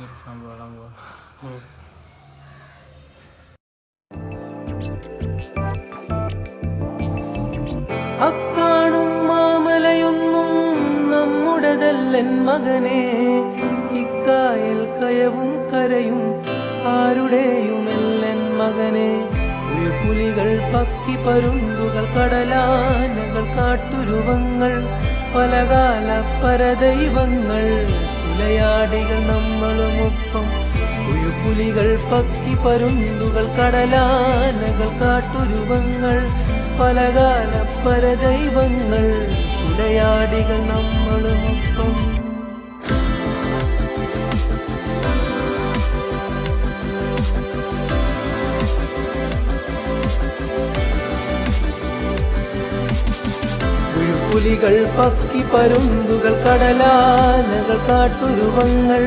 Irfan Bolanggo. അക്കാണും മാമലയൊന്നും നമ്മുടേതല്ലൻ മകനെ, ഇക്കായൽ കയവും കരയും ആരുടെയുമെല്ലൻ മകനെ. പുലികൾ പക്കി പരുന്തുകൾ കടലാനകൾ കാട്ടുരുവങ്ങൾ പലകാല പരദൈവങ്ങൾ പുലയാടികൾ നമ്മളുമൊപ്പം. പുലികൾ പക്കി പരുന്തുകൾ കടലാനകൾ കാട്ടുരുവങ്ങൾ പലകാല പരദൈവങ്ങൾ പുലയാടികൾ നമ്മളുമൊപ്പം. പുലികൾ പക്കി പരുന്തുകൾ കടലാനകൾ കാട്ടുരുവങ്ങൾ